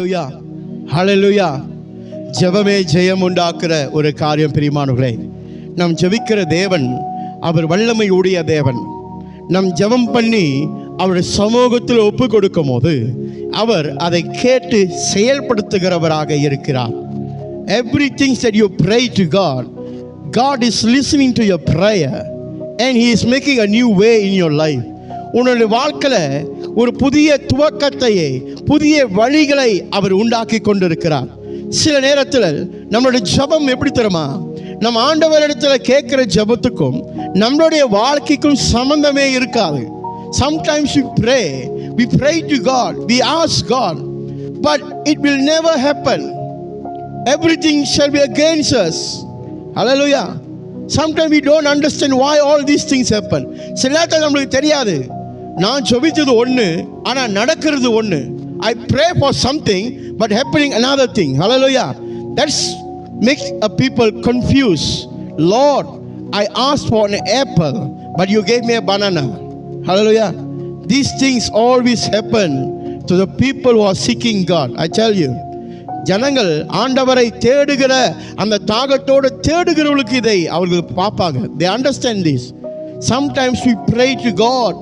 ஹல்லேலூயா, ஹல்லேலூயா. ஜெபமே ஜெயம் உண்டாக்குற ஒரு காரியம் பிரியமானவர்களே. நாம் ஜெபிக்கிற தேவன் அவர் வல்லமை உடைய தேவன். நம் ஜெபம் பண்ணி அவருடைய சமூகத்தில் ஒப்பு கொடுக்கும் போது அவர் அதை கேட்டு செயல்படுத்துகிறவராக இருக்கிறார். Everything that you pray to God, God is listening to your prayer and He is making a new way in your life. உன்னுடைய வாழ்க்கையில் ஒரு புதிய துவக்கத்தையே, புதிய வழிகளை அவர் உண்டாக்கி கொண்டிருக்கிறார். சில நேரத்தில் நம்மளுடைய ஜெபம் எப்படி தெரியுமா, நம்ம ஆண்டவரிடத்தில் கேட்குற ஜெபத்துக்கும் நம்மளுடைய வாழ்க்கைக்கும் சம்பந்தமே இருக்காது. Sometimes we pray to God, we ask God, but it will never happen. Everything shall be against us. Hallelujah. Sometimes we don't understand why all these things happen. சில நேரத்தில் நம்மளுக்கு தெரியாது, நான் ஜெபித்தது ஒன்று ஆனால் நடக்கிறது ஒன்று. I pray for something but happening another thing. Hallelujah. That's makes a people confused. Lord, I asked for an apple but you gave me a banana. Hallelujah. These things always happen to the people who are seeking God. I tell you, ஜனங்கள் ஆண்டவரை தேடுகிற அந்த தாகத்தோடு தேடுகிறவர்களுக்கு இதை அவர்கள் பார்ப்பாங்க. They understand this. Sometimes we pray to God,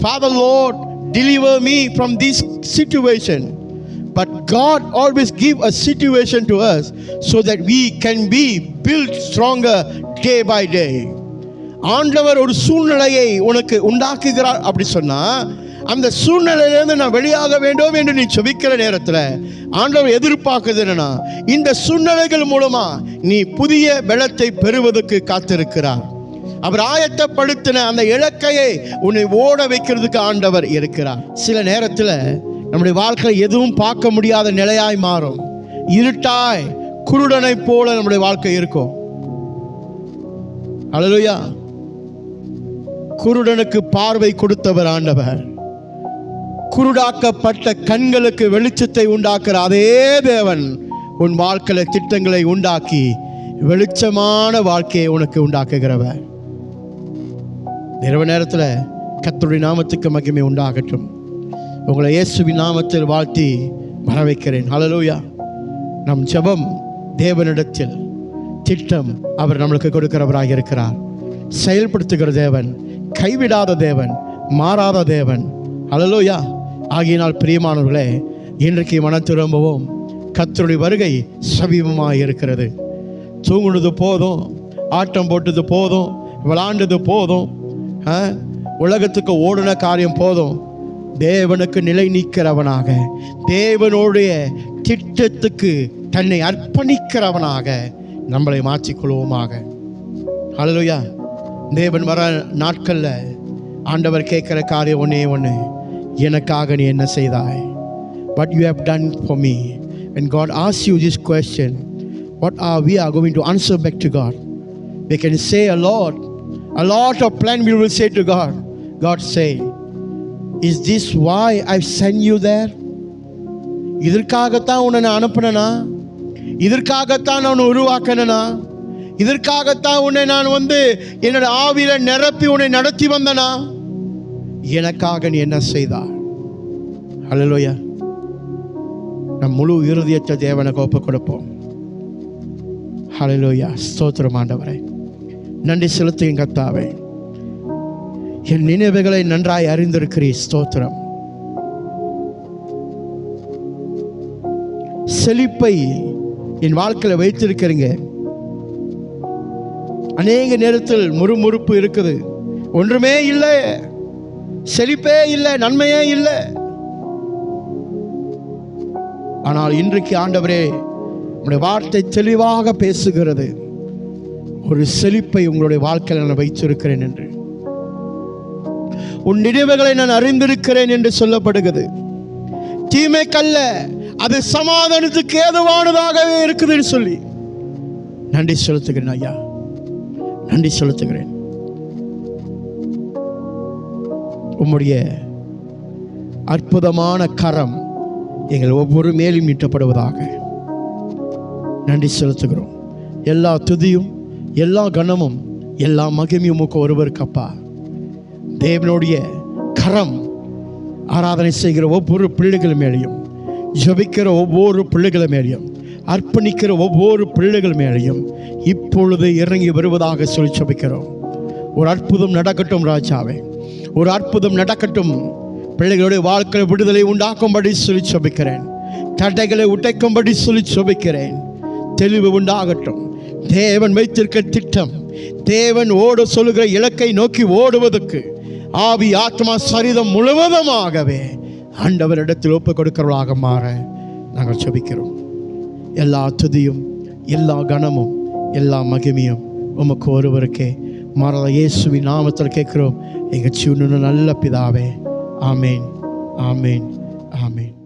Father Lord, deliver me from this situation. But God always give a situation to us so that we can be built stronger day by day. ஆண்டவர் ஒரு சூழ்நிலையை உனக்கு உண்டாக்குகிறார் அப்படி சொன்னா, அந்த சூழ்நிலையிலிருந்து நான் வெளியாக வேண்டும் என்று நீ ஜெபிக்கிற நேரத்தில் ஆண்டவர் எதிர்பார்க்குறது என்னன்னா, இந்த சூழ்நிலைகள் மூலமா நீ புதிய பலத்தை பெறுவதற்கு காத்திருக்கிறார். அவர் ஆயத்தப்படுத்தின அந்த இலக்கையை உன்னை ஓட வைக்கிறதுக்கு ஆண்டவர் இருக்கிறார். சில நேரத்தில் நம்முடைய வாழ்க்கையில் எதுவும் பார்க்க முடியாத நிலையாய் மாறும். இருட்டாய் குருடனை போல நம்முடைய வாழ்க்கை இருக்கும். ஹல்லேலூயா. குருடனுக்கு பார்வை கொடுத்தவர் ஆண்டவர். குருடாக்கப்பட்ட கண்களுக்கு வெளிச்சத்தை உண்டாக்குற அதே தேவன் உன் வாழ்க்கையில் திட்டங்களை உண்டாக்கி வெளிச்சமான வாழ்க்கையை உனக்கு உண்டாக்குகிறவர். இரவு நேரத்தில் கர்த்தருடைய நாமத்துக்கு மகிமை உண்டாகட்டும். உங்களை இயேசுவின் நாமத்தில் வாழ்த்தி வர வைக்கிறேன். ஹல்லேலூயா. நம் ஜெபம் தேவனிடத்தில் திட்டம் அவர் நம்மளுக்கு கொடுக்கிறவராக இருக்கிறார். செயல்படுத்துகிற தேவன், கைவிடாத தேவன், மாறாத தேவன். ஹல்லேலூயா. ஆகியனால் பிரியமானவர்களே, இன்றைக்கு மனம் திரும்பவும் கர்த்தருடைய வருகை சமீபமாக இருக்கிறது. தூங்குனது போதும், ஆட்டம் போட்டது போதும், விளாண்டது போதும், உலகத்துக்கு ஓடின காரியம் போதும். தேவனுக்கு நிலை நீக்கிறவனாக, தேவனுடைய திட்டத்துக்கு தன்னை அர்ப்பணிக்கிறவனாக நம்மளை மாற்றிக்கொள்வோமாக. ஹல்லேலூயா. தேவன் வர நாட்களில் ஆண்டவர் கேட்குற காரியம் ஒன்றே ஒன்று, எனக்காக நீ என்ன செய்தாய்? What you have done for me? When God asks you this question, what are we going to answer back to God? We can say a lot of plan we will say to God. God say, is this why I've sent you there? இதற்காகத்தான் உன்னை நான் அனுப்பினேனா? இதற்காகத்தான் நான் உன்னை உருவாக்கினேனா? இதற்காகத்தான் உன்னை நான் என்னோட ஆவியில நிரப்பி உன்னை நடத்தி வந்தனா? எனக்காக நீ என்ன செய்தாய்? ஹல்லேலூயா. நம் முழு இருதயத்தை தேவனுக்கு ஒப்புக் கொடுப்போம். ஹல்லேலூயா. ஸ்தோத்திரம் ஆண்டவரே. நன்றி செலுத்துங்க கர்த்தாவே. என் நினைவுகளை நன்றாய் அறிந்திருக்கிறீர். ஸ்தோத்திரம். செழிப்பை என் வாழ்க்கையில் வைத்திருக்கிறீங்க. அநேக நேரத்தில் முறுமுறுப்பு இருக்குது, ஒன்றுமே இல்லை, செழிப்பே இல்லை, நன்மையே இல்லை. ஆனால் இன்றைக்கு ஆண்டவரே உங்களுடைய வார்த்தை தெளிவாக பேசுகிறது. ஒரு செழிப்பை உங்களுடைய வாழ்க்கையில் நான் வைத்திருக்கிறேன் என்று, உன் நினைவுகளை நான் அறிந்திருக்கிறேன் என்று சொல்லப்படுகிறது. தீமைக்கல்ல, அது சமாதானத்துக்கு ஏதுவானதாகவே இருக்குதுன்னு சொல்லி நன்றி செலுத்துகிறேன் ஐயா, நன்றி செலுத்துகிறேன். உம்முடைய அற்புதமான கரம் எங்கள் ஒவ்வொரு மேலும் நீட்டப்படுவதாக நன்றி செலுத்துகிறோம். எல்லா துதியும், எல்லா கனமும், எல்லா மகிமையும் உமக்கு ஒருவருக்கு அப்பா. தேவனுடைய கரம் ஆராதனை செய்கிற ஒவ்வொரு பிள்ளைகள் மேலேயும் ஜெபிக்கிற ஒவ்வொரு பிள்ளைகள் மேலேயும், அர்ப்பணிக்கிற ஒவ்வொரு பிள்ளைகள் மேலேயும் இப்பொழுது இறங்கி வருவதாக சொல்லி ஜெபிக்கிறோம். ஒரு அற்புதம் நடக்கட்டும் ராஜாவே, ஒரு அற்புதம் நடக்கட்டும். பிள்ளைகளுடைய வாழ்க்கையில் விடுதலை உண்டாக்கும்படி சொல்லி ஜெபிக்கிறேன். தடைகளை உடைக்கும்படி சொல்லி ஜெபிக்கிறேன். தெளிவு உண்டாகட்டும். தேவன் வைத்திருக்க திட்டம், தேவன் ஓட சொல்லுகிற இலக்கை நோக்கி ஓடுவதற்கு ஆவி ஆத்மா சரீரம் முழுவதுமாகவே ஆண்டவரிடத்தில் ஒப்புக் கொடுக்கிறவர்களாக மாற நாங்கள் ஜெபிக்கிறோம். எல்லா துதியும், எல்லா கனமும், எல்லா மகிமையும் உமக்கு ஒருவருக்கே மறத இயேசுவின் நாமத்தில் கேட்கிறோம் எங்கள் ஜீவனுள்ள நல்ல பிதாவே. ஆமேன், ஆமேன், ஆமேன்.